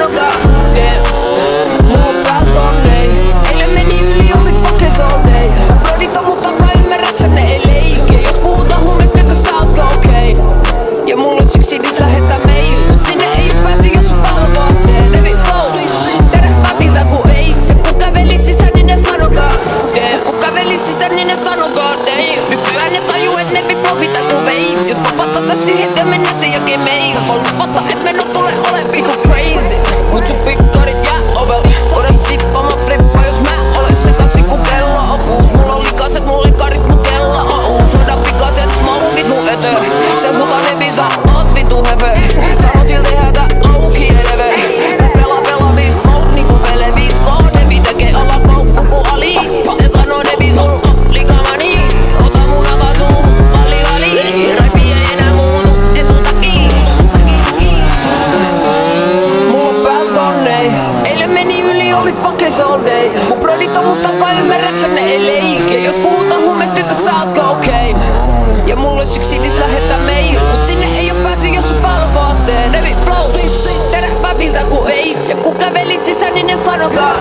sanokaa. Mulla on päät onnei. Eilen meni yli, oli fuckers all day. Brodit on mut takaa, ymmärrät sä ne ei leike. Jos puhutaan huumeista, että sä oot okei. Ja mulla on syksidis lähettää mail. Mut sinne ei oo pääsy, jos sun valvoo. Revi flow, tehdä papilta ku ei. Se kun kävelis sisään, niin ne sanokaa. Kun kävelis sisään, niin ne sanokaa. Nykyään ne tajuu, et ne viplovita ku veits. Jos popatata siihen, ja mennään sen jälkeen meil. Vol lupata, et me no tule ole vitu crazy. Mut sun pikkarit jää ovel. Ode sippa, mä flippa, jos mä olen sekaisin ku kello on kuus. Mulla on likaset, mulla likarit, mut kello on uus. Soida pikaset, smokit mun eteen. Se huta nevi, sä oot vitu hefe. Sano silti hätä auki eleve. Pela viis mout niinku pele viis. Nevi tekee alla koukku ku Ali. Se sanoo nevi sul on likamani. Ota mun avatuun, vali. Raipi ei enää muutu, se sun takii. Mulla on päät onnei. Eilen meni yli, oli fuckers all day. Mun brodit on mut takaa, ymmärrät sä ne ei leike. Jos puhutaan huumeista, että sä oot okei. Ja mulla on syksidis lähettää mail. Mut sinne ei oo pääsy, jos sun palvootte. Revi flow, tehdä papilta ku ei. Ja kun kävelis sisään, niin ne sanokaa.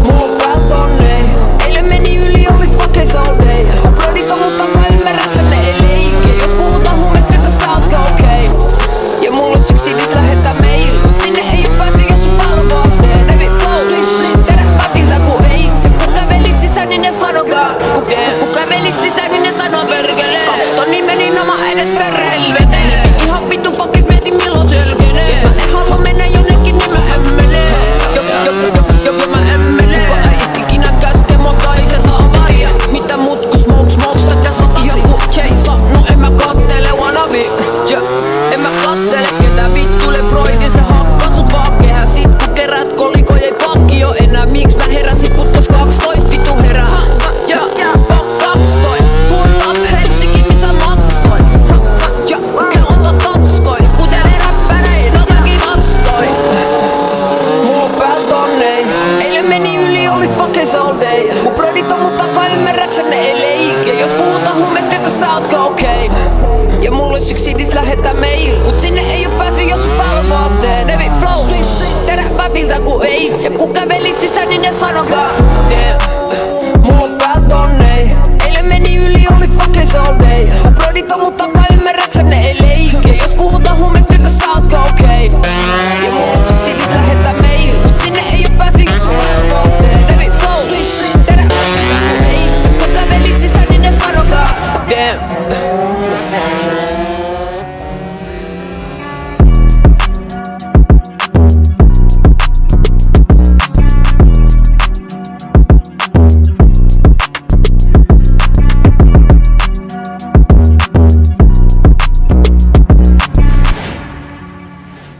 Mulla on päät onnei. Eilen meni yli, oli fuckers all day. Brodit on mut takaa, ymmärrät sä ne ei leike. Jos puhutaan huumeista, että sä oot okei. Ja mulla on syksidis lähettää mail. Mut sinne ei oo pääsy, jos sun palvootte. Revi flow, tehdä papilta ku ei. Se kun kävelis sisään, niin ne sanokaa. Kun kävelis sisään, niin ne sanoo perkele. 2 tonni meni nama edes per helvete. Ihan vittu pakis mietin milloin selkenee. Jos mä en halua mennä jonnekin, niin mä emmele. Joko mä emmele. Kuka ei ikinä käske mua tai se saa varia. Mitä mut ku smokes tätä satasi. Ihan ku Jason, no en mä kattele wannabe. En mä kattele ketä vittuille broidin. Se hakkaa sut vaan kehään. Sit ku kerät kolikoja ei pakki jo enää. Miks mä heräsin putkos 12 vittu herää. Fuck 12. Pull up Helsinki missä maksoit. Kelota tatskoi. Kutelee räppärein, no mäkin vastoin. Mulla on päät onnei. Eilen meni yli, oli fuckers all day. Mun brodit on mut takaa, ymmärrät sä ne ei leike. Jos puhutaan huumeista, että sä oot okei. Ja mulla on syksidis lähettää mail. Mut sinne ei oo pääsy, jos sun palvootte. Revi flow, tehdä papilta ku ei. Ja kun kävelis sisään, niin ne sanokaa.